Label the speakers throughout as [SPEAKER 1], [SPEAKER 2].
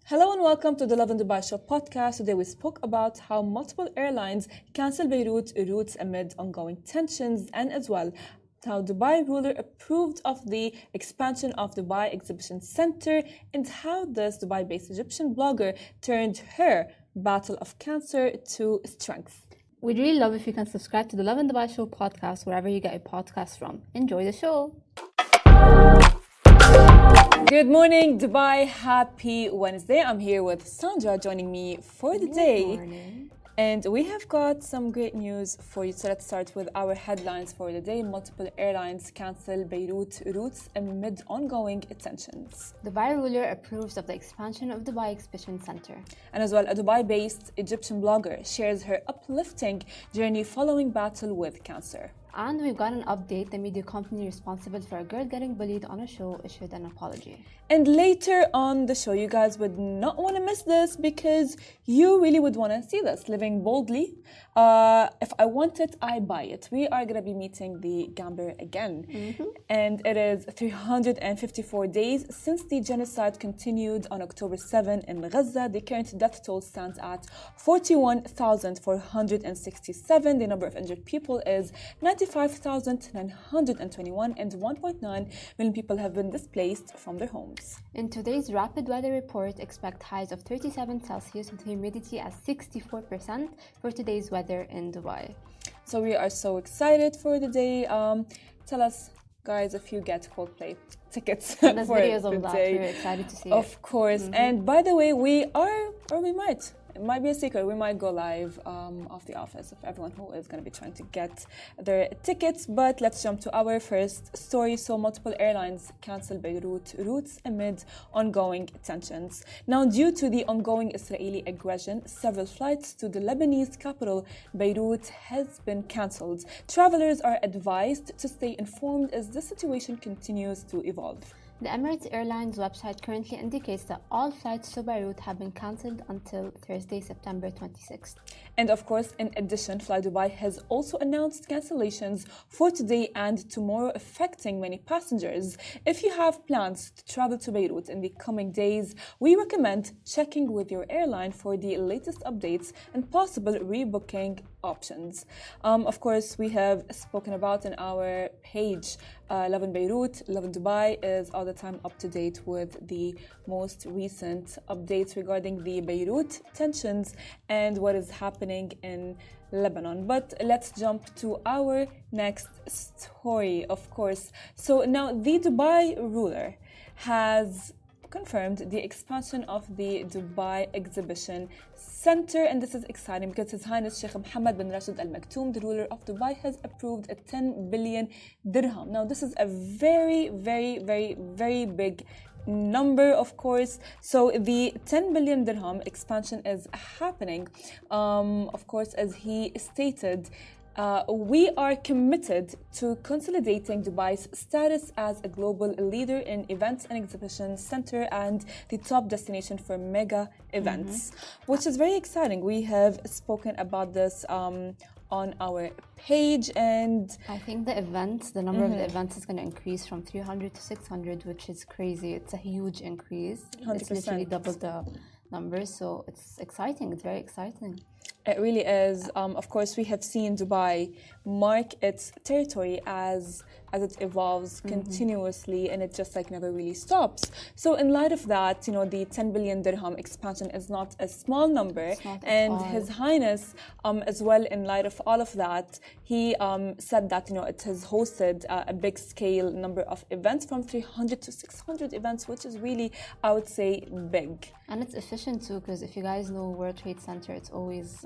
[SPEAKER 1] Hello and welcome to the Lovin Dubai Show podcast. Today we spoke about how multiple airlines cancel Beirut routes amid ongoing tensions, and as well how Dubai ruler approved of the expansion of Dubai Exhibition Center, and how this Dubai-based Egyptian blogger turned her battle of cancer to strength.
[SPEAKER 2] We'd really love if you can subscribe to the Lovin Dubai Show podcast wherever you get your podcast from. Enjoy the show.
[SPEAKER 1] Good morning, Dubai. Happy Wednesday. I'm here with Sandra joining me for the day.
[SPEAKER 2] Good morning.
[SPEAKER 1] And we have got some great news for you. So let's start with our headlines for the day. Multiple airlines cancel Beirut routes amid ongoing tensions.
[SPEAKER 2] Dubai ruler approves of the expansion of Dubai Exhibition Center.
[SPEAKER 1] And as well, a Dubai-based Egyptian blogger shares her uplifting journey following battle with cancer.
[SPEAKER 2] And we've got an update. The media company responsible for a girl getting bullied on a show issued an apology.
[SPEAKER 1] And later on the show, you guys would not want to miss this because you really would want to see this. Living boldly. If I want it, I buy it. We are going to be meeting the gambler again. And it is 354 days since the genocide continued on October 7 in Gaza. The current death toll stands at 41,467. The number of injured people is 95,921, and 1.9 million people have been displaced from their homes.
[SPEAKER 2] In today's rapid weather report, expect highs of 37 Celsius with humidity at 64% for today's weather in Dubai.
[SPEAKER 1] So we are so excited for the day. Tell us, guys, if you get Coldplay tickets for
[SPEAKER 2] videos
[SPEAKER 1] the
[SPEAKER 2] of that.
[SPEAKER 1] day.
[SPEAKER 2] We're excited to see
[SPEAKER 1] Of course. And by the way, we are, or we might. It might be a secret. We might go live off the office of everyone who is going to be trying to get their tickets. But let's jump to our first story. So multiple airlines cancel Beirut routes amid ongoing tensions. Now, due to the ongoing Israeli aggression, several flights to the Lebanese capital, Beirut, has been cancelled. Travelers are advised to stay informed as the situation continues to evolve.
[SPEAKER 2] The Emirates Airlines website currently indicates that all flights to Beirut have been cancelled until Thursday, September 26th.
[SPEAKER 1] And of course, in addition, Fly Dubai has also announced cancellations for today and tomorrow, affecting many passengers. If you have plans to travel to Beirut in the coming days, we recommend checking with your airline for the latest updates and possible rebooking options. Of course, we have spoken about in our page, Lovin Beirut, Lovin Dubai is all the time up to date with the most recent updates regarding the Beirut tensions and what is happening in Lebanon. But let's jump to our next story, of course. So now the Dubai ruler has confirmed the expansion of the Dubai Exhibition Center, and this is exciting because His Highness Sheikh Mohammed bin Rashid Al Maktoum, the ruler of Dubai, has approved a 10 billion dirham. Now, this is a very, very, very, very big number, of course. So the 10 billion dirham expansion is happening, of course, as he stated. We are committed to consolidating Dubai's status as a global leader in events and exhibition center and the top destination for mega events, which is very exciting. We have spoken about this on our page, and
[SPEAKER 2] I think the number of the events is going to increase from 300 to 600, which is crazy. It's a huge increase.
[SPEAKER 1] 100%.
[SPEAKER 2] It's literally double the numbers, so it's exciting. It's very exciting.
[SPEAKER 1] It really is. Of course, we have seen Dubai mark its territory as it evolves continuously, and it just never really stops. So in light of that, the 10 billion dirham expansion is not a small number, and His Highness, as well, in light of all of that, he said that it has hosted a big scale number of events from 300 to 600 events, which is really, I would say, big.
[SPEAKER 2] And it's efficient too, because if you guys know World Trade Center, it's always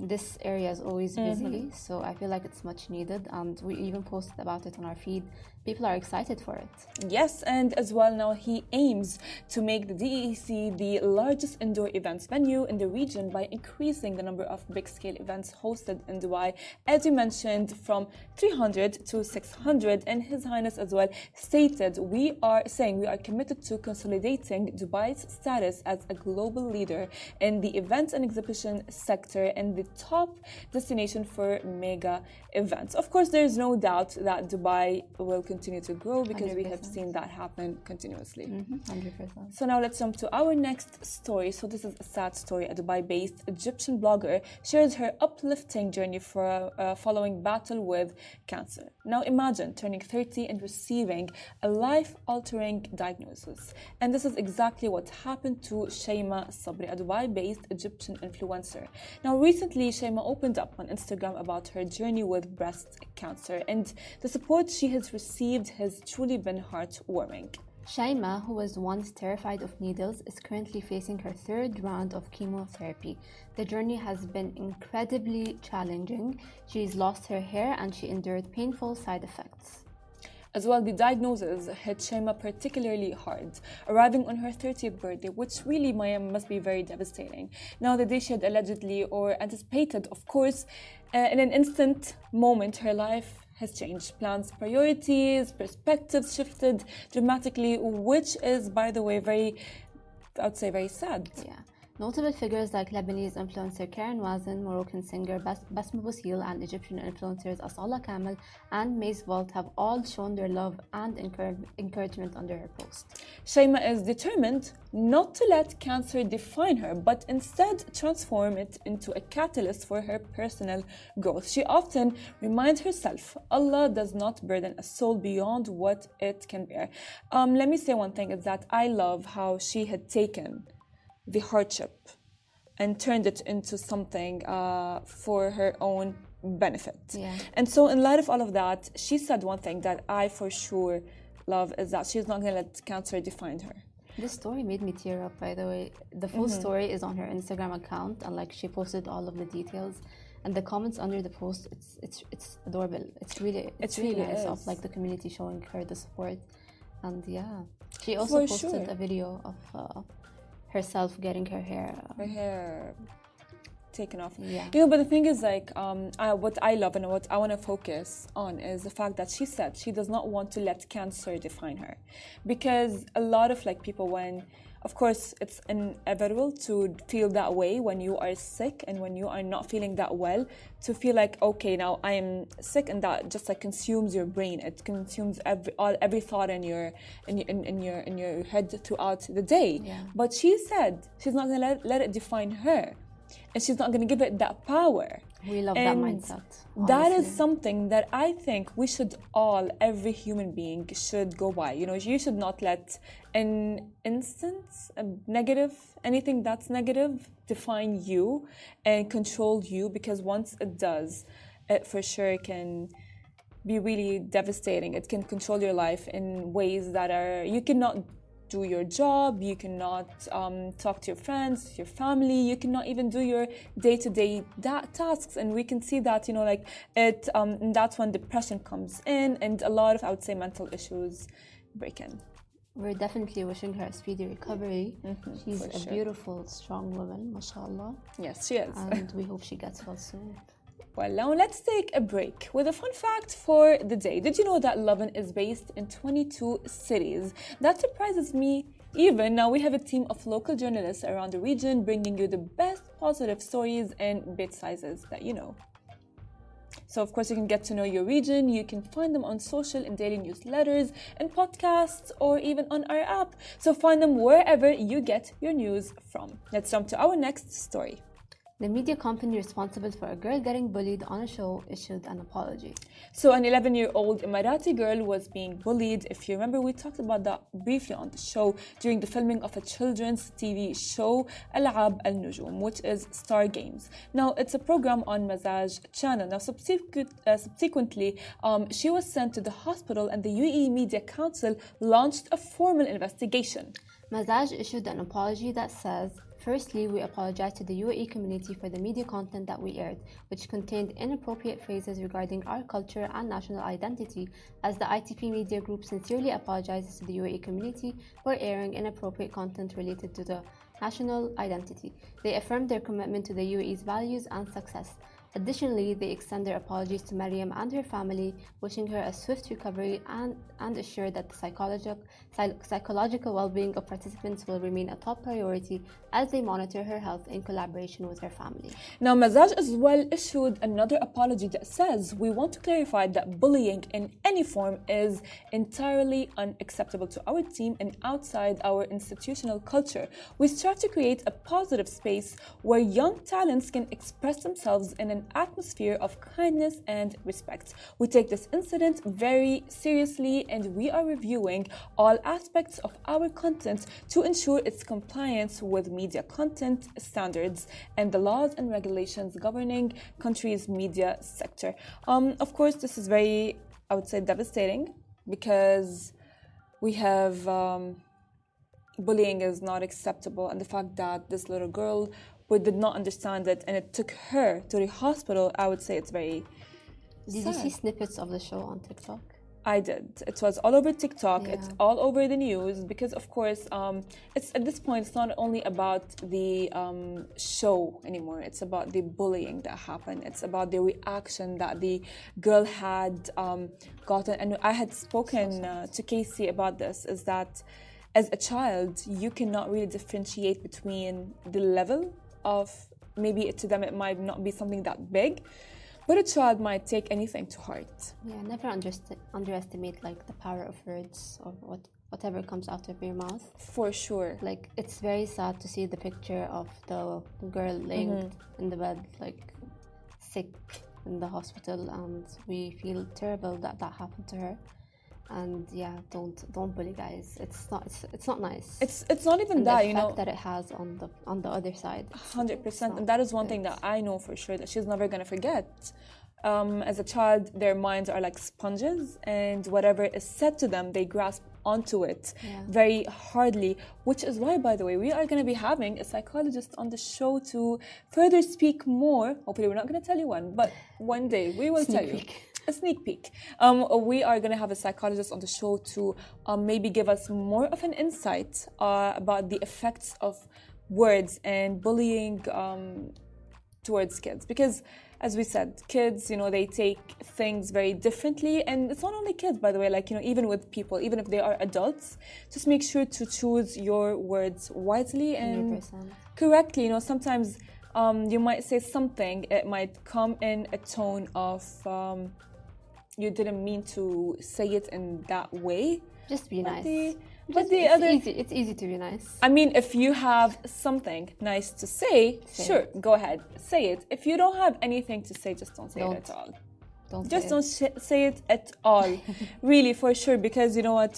[SPEAKER 2] this area is always busy, so I feel like it's much needed, and we even posted about it on our feed. People are excited for it.
[SPEAKER 1] Yes, and as well now he aims to make the DEC the largest indoor events venue in the region by increasing the number of big-scale events hosted in Dubai, as you mentioned, from 300 to 600. And His Highness as well stated, we are committed to consolidating Dubai's status as a global leader in the events and exhibition sector and the top destination for mega events. Of course, there is no doubt that Dubai will continue continue to grow because we have
[SPEAKER 2] 100%.
[SPEAKER 1] seen that happen continuously.
[SPEAKER 2] 100%.
[SPEAKER 1] So now let's jump to our next story. So this is a sad story. A Dubai-based Egyptian blogger shares her uplifting journey for following battle with cancer. Now imagine turning 30 and receiving a life-altering diagnosis. And this is exactly what happened to Shayma Sabri, a Dubai-based Egyptian influencer. Now recently, Shayma opened up on Instagram about her journey with breast cancer, and the support she has received has truly been heartwarming.
[SPEAKER 2] Shaima, who was once terrified of needles, is currently facing her third round of chemotherapy. The journey has been incredibly challenging. She's lost her hair and she endured painful side effects.
[SPEAKER 1] As well, the diagnosis hit Shayma particularly hard, arriving on her 30th birthday, which really must be very devastating. Now, the day she had allegedly or anticipated, of course, in an instant moment, her life has changed. Plans, priorities, perspectives shifted dramatically, which is, by the way, I would say very sad.
[SPEAKER 2] Yeah. Notable figures like Lebanese influencer Karen Wazin, Moroccan singer Basma Bousil, and Egyptian influencers Asala Kamel and Mace Vault have all shown their love and encouragement under her post.
[SPEAKER 1] Shayma is determined not to let cancer define her, but instead transform it into a catalyst for her personal growth. She often reminds herself, Allah does not burden a soul beyond what it can bear. Let me say one thing is that I love how she had taken the hardship and turned it into something for her own benefit.
[SPEAKER 2] Yeah.
[SPEAKER 1] And so in light of all of that, she said one thing that I for sure love is that she's not going to let cancer define her.
[SPEAKER 2] This story made me tear up, by the way. The full story is on her Instagram account, and like she posted all of the details. And the comments under the post, it's adorable. It's really nice of like the community showing her the support. And yeah, she also posted a video of herself getting her hair
[SPEAKER 1] taken off.
[SPEAKER 2] Yeah.
[SPEAKER 1] You know, but the thing is, like, what I love and what I want to focus on is the fact that she said she does not want to let cancer define her, because a lot of like people, when of course it's inevitable to feel that way when you are sick and when you are not feeling that well, to feel like, okay, now I am sick, and that just like consumes your brain. It consumes every thought in your head throughout the day.
[SPEAKER 2] Yeah.
[SPEAKER 1] But she said she's not gonna let it define her, and she's not gonna give it that power.
[SPEAKER 2] We love that mindset.
[SPEAKER 1] That is something that I think we should every human being should go by. You know, you should not let an instance, anything that's negative define you and control you, because once it does, it for sure can be really devastating. It can control your life in ways that you cannot do your job, you cannot talk to your friends, your family, you cannot even do your day-to-day tasks. And we can see that, you know, like it that's when depression comes in and a lot of, I would say, mental issues break in.
[SPEAKER 2] We're definitely wishing her a speedy recovery. She's a beautiful, strong woman, mashallah.
[SPEAKER 1] Yes, she is.
[SPEAKER 2] And we hope she gets well soon.
[SPEAKER 1] Well, now let's take a break with a fun fact for the day. Did you know that Lovin is based in 22 cities? That surprises me even. Now we have a team of local journalists around the region bringing you the best positive stories and bit sizes that you know. So of course you can get to know your region. You can find them on social and daily newsletters and podcasts, or even on our app. So find them wherever you get your news from. Let's jump to our next story.
[SPEAKER 2] The media company responsible for a girl getting bullied on a show issued an apology.
[SPEAKER 1] So an 11-year-old Emirati girl was being bullied. If you remember, we talked about that briefly on the show during the filming of a children's TV show, Al'ab Al-Nujum, which is Star Games. Now, it's a program on Mazaj channel. Now, subsequently, she was sent to the hospital and the UAE Media Council launched a formal investigation.
[SPEAKER 2] Mazaj issued an apology that says, firstly, we apologize to the UAE community for the media content that we aired, which contained inappropriate phrases regarding our culture and national identity, as the ITP Media Group sincerely apologizes to the UAE community for airing inappropriate content related to the national identity. They affirmed their commitment to the UAE's values and success. Additionally, they extend their apologies to Maryam and her family, wishing her a swift recovery and assure that the psychological well-being of participants will remain a top priority as they monitor her health in collaboration with her family.
[SPEAKER 1] Now, Mazaj as well issued another apology that says, "We want to clarify that bullying in any form is entirely unacceptable to our team and outside our institutional culture. We strive to create a positive space where young talents can express themselves in an atmosphere of kindness and respect. We take this incident very seriously and we are reviewing all aspects of our content to ensure its compliance with media content standards and the laws and regulations governing country's media sector." Of course, this is very, I would say, devastating because we have bullying is not acceptable, and the fact that this little girl did not understand it and it took her to the hospital, I would say it's very
[SPEAKER 2] Did you see snippets of the show on TikTok?
[SPEAKER 1] I did. It was all over TikTok.
[SPEAKER 2] Yeah.
[SPEAKER 1] It's all over the news because, of course, it's at this point, it's not only about the show anymore. It's about the bullying that happened. It's about the reaction that the girl had gotten. And I had spoken to Casey about this, is that as a child, you cannot really differentiate between the level of, maybe to them it might not be something that big, but a child might take anything to heart.
[SPEAKER 2] Yeah, never underestimate like the power of words or whatever comes out of your mouth.
[SPEAKER 1] For sure.
[SPEAKER 2] Like, it's very sad to see the picture of the girl laying in the bed, like sick in the hospital, and we feel terrible that happened to her. And yeah, don't bully, guys. It's not nice.
[SPEAKER 1] It's not even
[SPEAKER 2] and
[SPEAKER 1] that,
[SPEAKER 2] the effect that it has on the other side.
[SPEAKER 1] 100%, and that is one thing that I know for sure that she's never gonna forget. As a child, their minds are like sponges, and whatever is said to them, they grasp onto it very hardly. Which is why, by the way, we are gonna be having a psychologist on the show to further speak more. Hopefully, we're not gonna tell you when, but one day we will tell you. A sneak peek. We are going to have a psychologist on the show to maybe give us more of an insight about the effects of words and bullying towards kids. Because, as we said, kids, they take things very differently. And it's not only kids, by the way, like, even with people, even if they are adults, just make sure to choose your words wisely and
[SPEAKER 2] 100%.
[SPEAKER 1] correctly. Sometimes you might say something, it might come in a tone of you didn't mean to say it in that way.
[SPEAKER 2] Just be nice. It's easy to be nice.
[SPEAKER 1] I mean, if you have something nice to say, sure, go ahead, say it. If you don't have anything to say, just don't say it at all. Don't say it at all. Really, for sure, because you know what?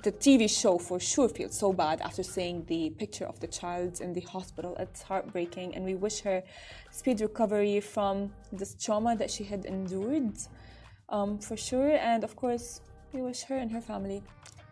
[SPEAKER 1] The TV show for sure feels so bad after seeing the picture of the child in the hospital. It's heartbreaking, and we wish her speed recovery from this trauma that she had endured, for sure. And of course, we wish her and her family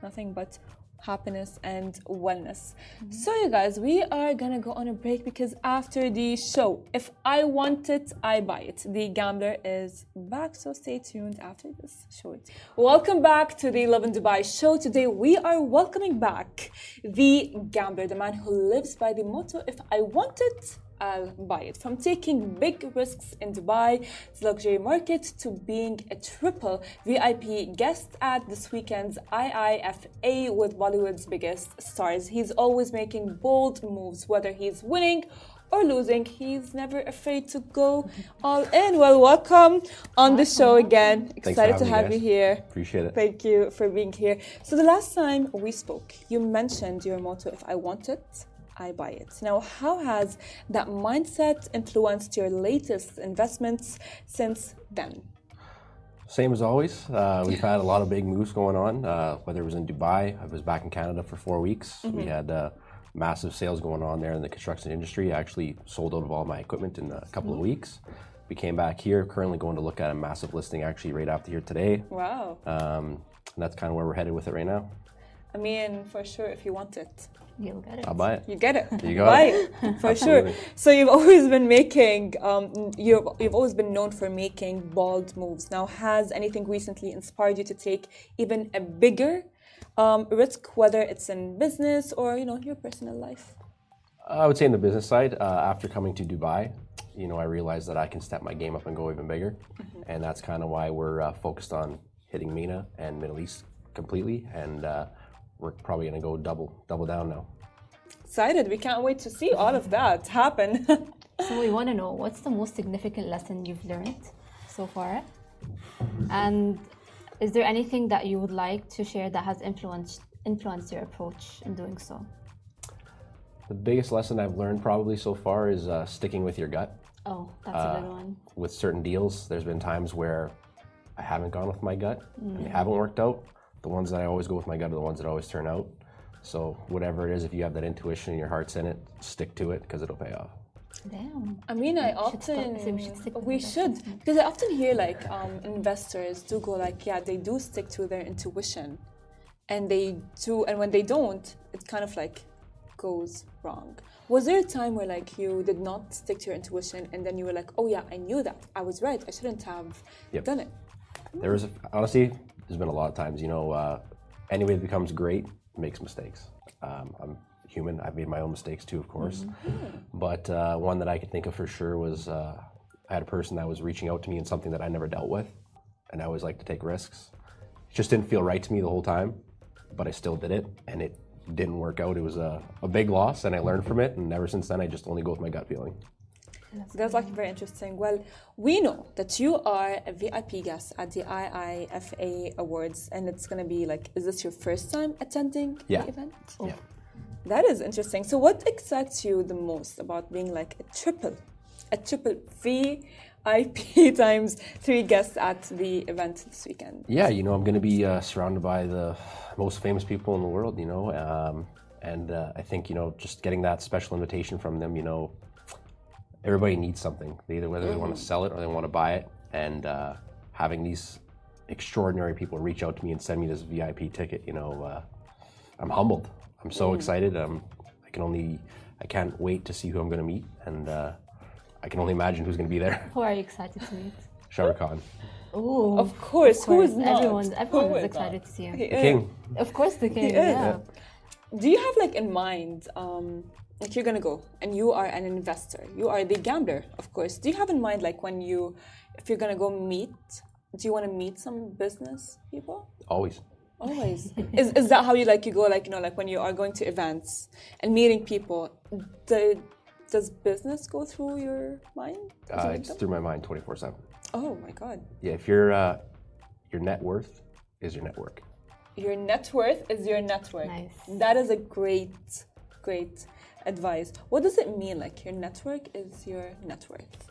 [SPEAKER 1] nothing but happiness and wellness. So you guys, we are gonna go on a break because after the show, if I want it, I buy it. The Gambler is back, so stay tuned after this short. Welcome back to the Lovin Dubai show. Today we are welcoming back the Gambler, the man who lives by the motto, if I want it, I'll buy it. From taking big risks in Dubai's luxury market to being a triple VIP guest at this weekend's IIFA with Bollywood's biggest stars. He's always making bold moves, whether he's winning or losing. He's never afraid to go all in. Well, welcome on the show again. Excited to have you here.
[SPEAKER 3] Appreciate it.
[SPEAKER 1] Thank you for being here. So the last time we spoke, you mentioned your motto, if I want it, I buy it. Now, how has that mindset influenced your latest investments since then?
[SPEAKER 3] Same as always. We've had a lot of big moves going on, whether it was in Dubai. I was back in Canada for 4 weeks. We had massive sales going on there in the construction industry. I actually sold out of all my equipment in a couple of weeks. We came back here, currently going to look at a massive listing actually right after here today.
[SPEAKER 1] Wow.
[SPEAKER 3] And that's kind of where we're headed with it right now.
[SPEAKER 1] I mean, for sure, if you want it,
[SPEAKER 2] you'll get it.
[SPEAKER 3] I'll buy it.
[SPEAKER 1] You get it.
[SPEAKER 3] You got
[SPEAKER 1] buy
[SPEAKER 3] it.
[SPEAKER 1] For sure. So you've always been making, you've always been known for making bold moves. Now, has anything recently inspired you to take even a bigger risk, whether it's in business or your personal life?
[SPEAKER 3] I would say in the business side, after coming to Dubai, I realized that I can step my game up and go even bigger. And that's kind of why we're focused on hitting MENA and Middle East completely. And we're probably going to go double down now.
[SPEAKER 1] Excited. We can't wait to see all of that happen.
[SPEAKER 2] So we want to know, what's the most significant lesson you've learned so far? And is there anything that you would like to share that has influenced your approach in doing so?
[SPEAKER 3] The biggest lesson I've learned probably so far is sticking with your gut.
[SPEAKER 2] Oh, that's a good one.
[SPEAKER 3] With certain deals, there's been times where I haven't gone with my gut and they haven't worked out. The ones that I always go with my gut are the ones that always turn out. So whatever it is, if you have that intuition and your heart's in it, stick to it because it'll pay off.
[SPEAKER 2] Damn.
[SPEAKER 1] I mean, we should, because I often hear like investors do go like, yeah, they do stick to their intuition, and when they don't, it kind of like goes wrong. Was there a time where like you did not stick to your intuition, and then you were like, oh yeah, I knew that, I was right, I shouldn't have done it?
[SPEAKER 3] Honestly, there's been a lot of times. Anybody that becomes great makes mistakes. I'm human. I've made my own mistakes too, of course. But one that I could think of for sure was I had a person that was reaching out to me in something that I never dealt with, and I always like to take risks. It just didn't feel right to me the whole time, but I still did it, and it didn't work out. It was a big loss, and I learned from it, and ever since then, I just only go with my gut feeling.
[SPEAKER 1] That's like very interesting. Well, we know that you are a VIP guest at the IIFA Awards, and it's going to be like, is this your first time attending the event?
[SPEAKER 3] Oh. Yeah.
[SPEAKER 1] That is interesting. So what excites you the most about being like a triple VIP times 3 guests at the event this weekend?
[SPEAKER 3] Yeah, I'm going to be surrounded by the most famous people in the world, and I think, just getting that special invitation from them, everybody needs something, whether they want to sell it or they want to buy it, and having these extraordinary people reach out to me and send me this VIP ticket, I'm humbled. I'm so excited. I can't wait to see who I'm going to meet, and I can only imagine who's going to be there.
[SPEAKER 2] Who are you excited to meet?
[SPEAKER 3] Shah Rukh Khan.
[SPEAKER 2] Oh,
[SPEAKER 1] of course. Who is not?
[SPEAKER 2] Everyone is excited to see him.
[SPEAKER 3] The king.
[SPEAKER 2] Of course, the king. Yeah.
[SPEAKER 1] Do you have like in mind, like you're gonna go and you are an investor, you are the gambler, of course. Do you have in mind like if you're gonna go meet, do you want to meet some business people?
[SPEAKER 3] Always.
[SPEAKER 1] Is that how you go like when you are going to events and meeting people? Does business go through your mind?
[SPEAKER 3] It's through my mind 24/7.
[SPEAKER 1] Oh my God.
[SPEAKER 3] Yeah, if your net worth is your network.
[SPEAKER 1] Your net worth is your network.
[SPEAKER 2] Nice.
[SPEAKER 1] That is a great advice. What does it mean? Like your network is your net worth?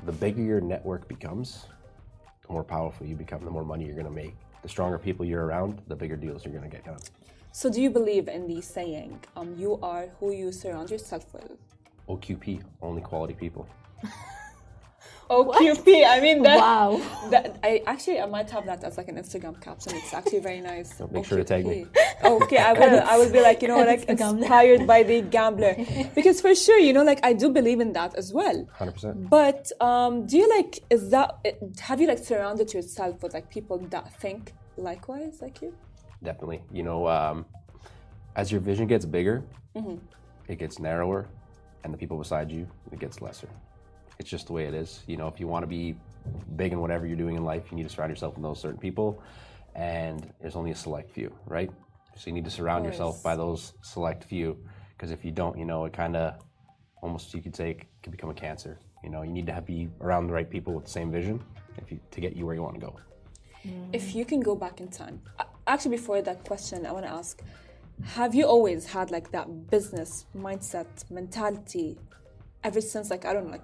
[SPEAKER 3] The bigger your network becomes, the more powerful you become, the more money you're going to make. The stronger people you're around, the bigger deals you're going to get done.
[SPEAKER 1] So do you believe in the saying, you are who you surround yourself with?
[SPEAKER 3] OQP, only quality people.
[SPEAKER 1] OQP, I mean that.
[SPEAKER 2] Wow.
[SPEAKER 1] I might have that as like an Instagram caption. It's actually very nice.
[SPEAKER 3] Make sure to tag me.
[SPEAKER 1] Okay, I will be like, like inspired by the gambler. Because for sure, like I do believe in that as well.
[SPEAKER 3] 100%.
[SPEAKER 1] But do you have you surrounded yourself with like people that think likewise like you?
[SPEAKER 3] Definitely. As your vision gets bigger, it gets narrower, and the people beside you, it gets lesser. It's just the way it is. If you want to be big in whatever you're doing in life, you need to surround yourself with those certain people, and there's only a select few, right? So you need to surround yourself by those select few, because if you don't, it kind of almost, you could say, it can become a cancer. You need to be around the right people with the same vision to get you where you want to go.
[SPEAKER 1] If you can go back in time, actually before that question, I want to ask, have you always had like that business mindset mentality ever since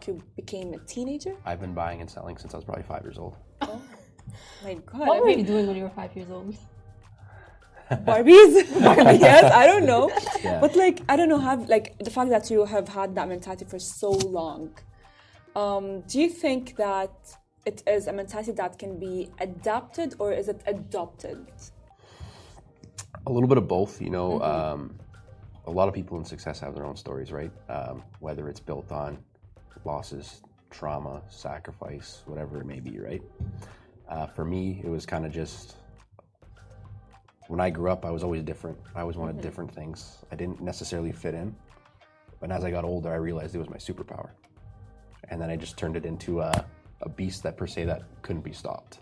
[SPEAKER 1] you became a teenager?
[SPEAKER 3] I've been buying and selling since I was probably 5 years old.
[SPEAKER 1] Oh my God.
[SPEAKER 2] What were you doing when you were 5 years old?
[SPEAKER 1] Barbies, yes, I don't know.
[SPEAKER 3] Yeah.
[SPEAKER 1] But I don't know, the fact that you have had that mentality for so long, do you think that it is a mentality that can be adapted or is it adopted?
[SPEAKER 3] A little bit of both, a lot of people in success have their own stories, right? Whether it's built on losses, trauma, sacrifice, whatever it may be, right? For me, it was kind of just, when I grew up, I was always different. I always wanted different things. I didn't necessarily fit in. But as I got older, I realized it was my superpower. And then I just turned it into a beast that per se that couldn't be stopped.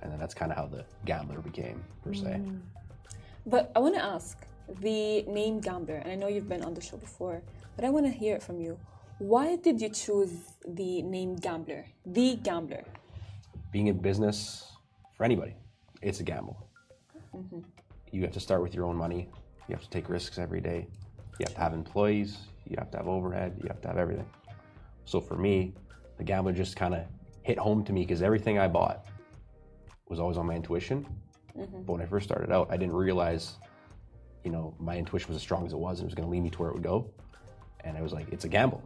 [SPEAKER 3] And then that's kind of how the gambler became, per se.
[SPEAKER 1] But I want to ask, the name gambler, and I know you've been on the show before, but I want to hear it from you. Why did you choose the name gambler, the gambler?
[SPEAKER 3] Being in business, for anybody, it's a gamble. You have to start with your own money. You have to take risks every day. You have to have employees. You have to have overhead. You have to have everything. So for me, the gambler just kind of hit home to me because everything I bought was always on my intuition. But when I first started out, I didn't realize, my intuition was as strong as it was and it was going to lead me to where it would go. And I was like, it's a gamble.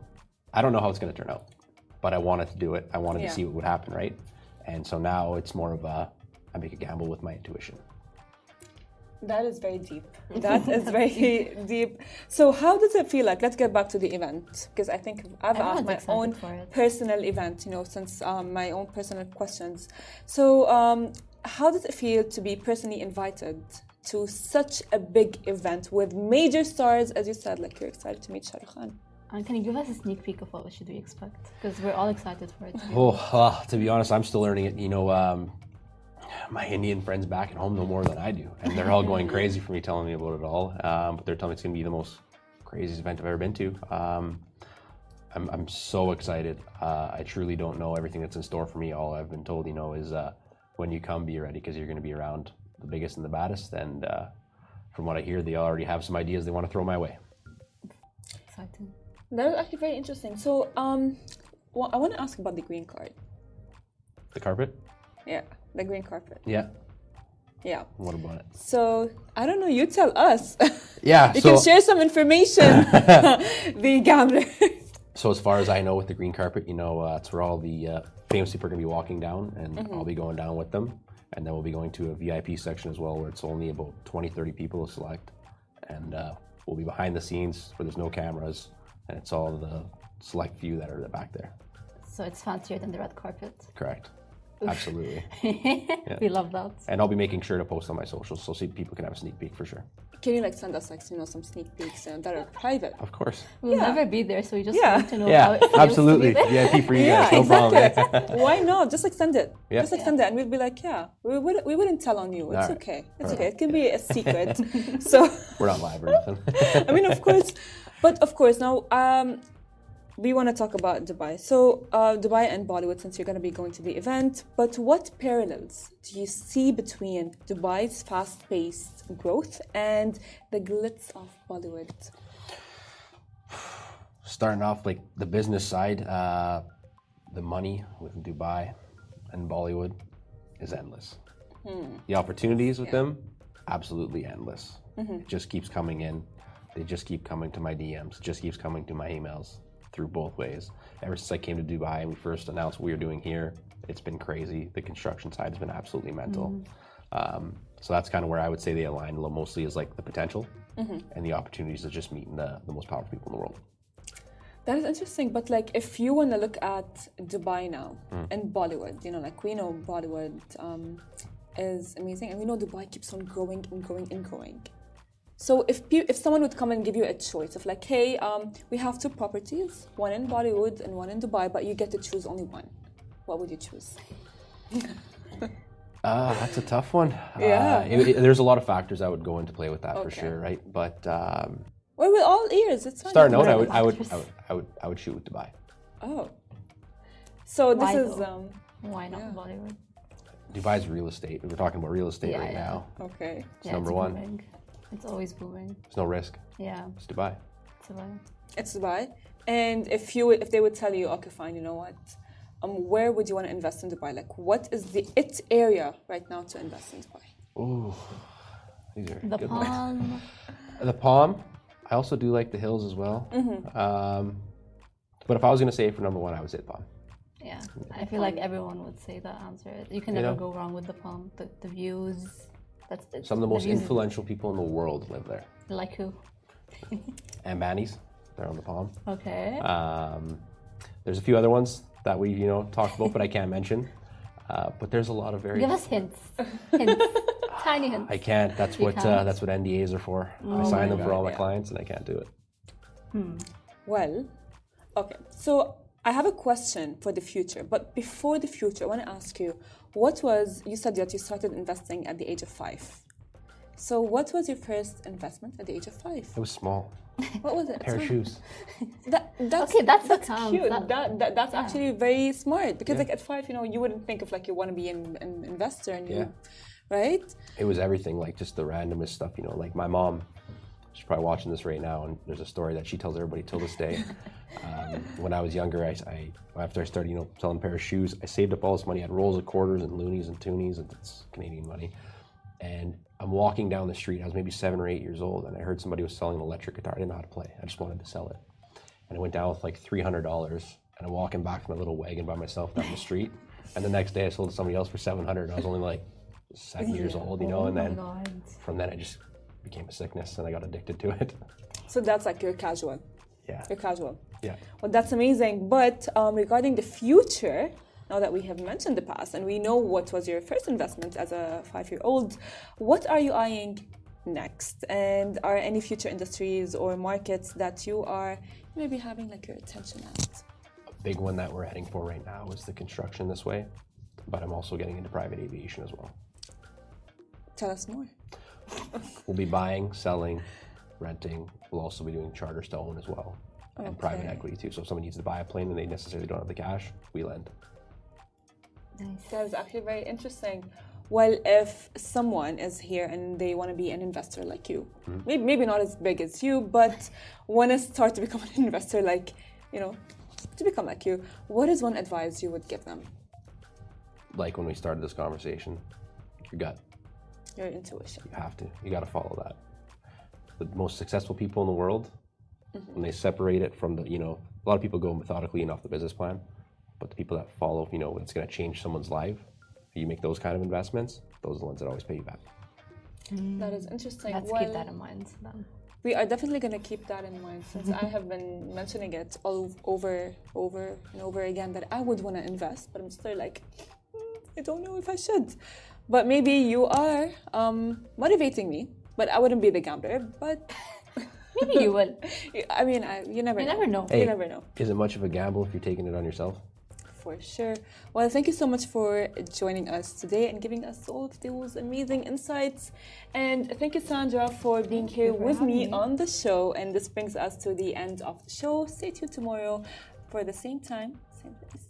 [SPEAKER 3] I don't know how it's going to turn out, but I wanted to do it. I wanted to see what would happen, right? And so now it's more of I make a gamble with my intuition.
[SPEAKER 1] That is very deep. That is very deep. So how does it feel like? Let's get back to the event, because I think I've asked my own personal event, since my own personal questions. So how does it feel to be personally invited to such a big event with major stars, as you said, like you're excited to meet Shah Rukh Khan?
[SPEAKER 2] And can you give us a sneak peek of what should we expect? Because we're all excited for it.
[SPEAKER 3] To be honest, I'm still learning it. My Indian friends back at home know more than I do, and they're all going crazy for me, telling me about it all. But they're telling me it's going to be the most craziest event I've ever been to. I'm so excited. I truly don't know everything that's in store for me. All I've been told, is when you come, be ready, because you're going to be around the biggest and the baddest. And from what I hear, they already have some ideas they want to throw my way.
[SPEAKER 2] Exciting.
[SPEAKER 1] That was actually very interesting. So I want to ask about the green card.
[SPEAKER 3] The carpet?
[SPEAKER 1] Yeah, the green carpet.
[SPEAKER 3] Yeah.
[SPEAKER 1] Yeah.
[SPEAKER 3] What about it?
[SPEAKER 1] So, I don't know, you tell us.
[SPEAKER 3] Yeah.
[SPEAKER 1] You can share some information, the gambler.
[SPEAKER 3] So as far as I know with the green carpet, it's where all the famous people are going to be walking down, and I'll be going down with them. And then we'll be going to a VIP section as well, where it's only about 20, 30 people to select. And we'll be behind the scenes where there's no cameras, and it's all the select few that are back there.
[SPEAKER 2] So it's fancier than the red carpet.
[SPEAKER 3] Correct. Absolutely.
[SPEAKER 2] We love that.
[SPEAKER 3] And I'll be making sure to post on my socials so people can have a sneak peek for sure.
[SPEAKER 1] Can you send us some sneak peeks that are private?
[SPEAKER 3] Of course.
[SPEAKER 2] We'll never be there, so we just want to know how it feels
[SPEAKER 3] absolutely.
[SPEAKER 2] to be there.
[SPEAKER 3] VIP for you guys, no problem.
[SPEAKER 1] Why not? Just send it.
[SPEAKER 3] Yeah.
[SPEAKER 1] Just send it, and we'll be like, we wouldn't tell on you. It's okay. It's okay. It can be a secret. So
[SPEAKER 3] we're not live or nothing.
[SPEAKER 1] I mean, of course, but of course now. We want to talk about Dubai. So, Dubai and Bollywood, since you're going to be going to the event, but what parallels do you see between Dubai's fast-paced growth and the glitz of Bollywood?
[SPEAKER 3] Starting off the business side, the money with Dubai and Bollywood is endless. The opportunities with them, absolutely endless. It just keeps coming in. They just keep coming to my DMs. It just keeps coming to my emails. Through both ways. Ever since I came to Dubai and we first announced what we were doing here, it's been crazy. The construction side has been absolutely mental. So that's kind of where I would say they align mostly is the potential and the opportunities of just meeting the most powerful people in the world.
[SPEAKER 1] That is interesting, but if you want to look at Dubai now and Bollywood, we know Bollywood is amazing, and we know Dubai keeps on growing and growing and growing. So if someone would come and give you a choice of hey, we have two properties, one in Bollywood and one in Dubai, but you get to choose only one, what would you choose?
[SPEAKER 3] That's a tough one.
[SPEAKER 1] Yeah.
[SPEAKER 3] There's a lot of factors that would go into play with that for sure, right? But
[SPEAKER 1] well, with all ears, it's fine.
[SPEAKER 3] Starting out, I would shoot with Dubai.
[SPEAKER 1] Oh. So this is
[SPEAKER 2] why not Bollywood?
[SPEAKER 3] Dubai's real estate. We're talking about real estate right now.
[SPEAKER 1] Okay.
[SPEAKER 3] It's number one.
[SPEAKER 2] Booming. It's always booming.
[SPEAKER 3] There's no risk.
[SPEAKER 2] Yeah.
[SPEAKER 3] It's Dubai.
[SPEAKER 1] It's Dubai. And if they would tell you, okay, fine, you know what? Where would you want to invest in Dubai? What is the area right now to invest in Dubai?
[SPEAKER 3] Ooh, these are
[SPEAKER 2] the
[SPEAKER 3] good
[SPEAKER 2] Palm.
[SPEAKER 3] ones. The Palm. I also do like the hills as well. But if I was going to say for number one, I would say the Palm.
[SPEAKER 2] Yeah, I feel like everyone would say that answer. You can never go wrong with the Palm. The views.
[SPEAKER 3] Some of the most influential people in the world live there.
[SPEAKER 2] Like who?
[SPEAKER 3] Ambanis, they're on the Palm.
[SPEAKER 2] Okay.
[SPEAKER 3] There's a few other ones that we talked about, but I can't mention. But there's a lot of very.
[SPEAKER 2] Give us hints. Tiny hints.
[SPEAKER 3] I can't. That's what NDAs are for. I sign them for all my clients, and I can't do it.
[SPEAKER 1] Well, okay. So I have a question for the future, but before the future, I want to ask you, you said that you started investing at the age of 5. So what was your first investment at the age of 5?
[SPEAKER 3] It was small.
[SPEAKER 1] What was it?
[SPEAKER 3] A pair of shoes.
[SPEAKER 1] That's
[SPEAKER 2] that's
[SPEAKER 1] cute. That's
[SPEAKER 2] yeah.
[SPEAKER 1] actually very smart because
[SPEAKER 3] Yeah.
[SPEAKER 1] like at 5, you wouldn't think of like you want to be an investor and
[SPEAKER 3] Yeah.
[SPEAKER 1] right?
[SPEAKER 3] It was everything, like just the randomest stuff, like my mom, she's probably watching this right now, and there's a story that she tells everybody till this day. When I was younger, after I started, selling a pair of shoes, I saved up all this money. I had rolls of quarters and loonies and toonies, and it's Canadian money. And I'm walking down the street. I was maybe 7 or 8 years old, and I heard somebody was selling an electric guitar. I didn't know how to play. I just wanted to sell it. And I went down with like $300, and I'm walking back to my little wagon by myself down the street. And the next day, I sold to somebody else for $700. I was only like 7 years old, and then from then it just became a sickness, and I got addicted to it.
[SPEAKER 1] So that's like your casual.
[SPEAKER 3] Yeah.
[SPEAKER 1] You're casual.
[SPEAKER 3] Yeah.
[SPEAKER 1] Well, that's amazing. But regarding the future, now that we have mentioned the past and we know what was your first investment as a 5-year-old, what are you eyeing next? And are any future industries or markets that you are maybe having like your attention at?
[SPEAKER 3] A big one that we're heading for right now is the construction this way, but I'm also getting into private aviation as well.
[SPEAKER 1] Tell us more.
[SPEAKER 3] We'll be buying, selling, renting. We'll also be doing charters to own as well, and private equity too. So if someone needs to buy a plane and they necessarily don't have the cash, we lend.
[SPEAKER 2] Nice.
[SPEAKER 1] That is actually very interesting. Well, if someone is here and they want to be an investor like you, maybe not as big as you, but want to start to become an investor like, to become like you, what is one advice you would give them?
[SPEAKER 3] Like when we started this conversation, your gut.
[SPEAKER 1] Your intuition.
[SPEAKER 3] You have to. You got to follow that. The most successful people in the world, when they separate it from a lot of people go methodically and off the business plan, but the people that follow, it's going to change someone's life. You make those kind of investments, those are the ones that always pay you back.
[SPEAKER 1] That is interesting.
[SPEAKER 2] Let's keep that in mind then.
[SPEAKER 1] We are definitely going to keep that in mind since I have been mentioning it all over and over again that I would want to invest, but I'm still like, I don't know if I should. But maybe you are motivating me, but I wouldn't be the gambler, but...
[SPEAKER 2] Maybe you will.
[SPEAKER 1] I mean, you never know.
[SPEAKER 3] Hey,
[SPEAKER 1] you never know.
[SPEAKER 3] Is it much of a gamble if you're taking it on yourself?
[SPEAKER 1] For sure. Well, thank you so much for joining us today and giving us all of those amazing insights. And thank you, Sandra, for being here with me on the show. And this brings us to the end of the show. Stay tuned tomorrow for the same time, same place.